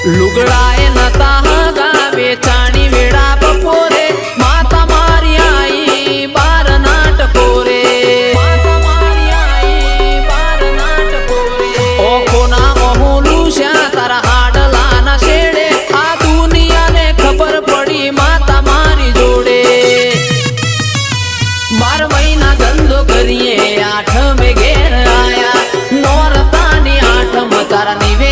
લુગડાએ નતા હગાવે ચાણી વેળા બપોરે માતા મારી આઈ બાર નાટકો રે માતા મારી આઈ બાર નાટકો રે ઓખોના મહોલું શ્યા તારા હાડલા ના શેડે આ દુનિયાને ખબર પડી માતા મારી જોડે 12 મહિના ધંધો કરીએ 8 મે ઘેર આયા નોરતાની 8 તારા નિવે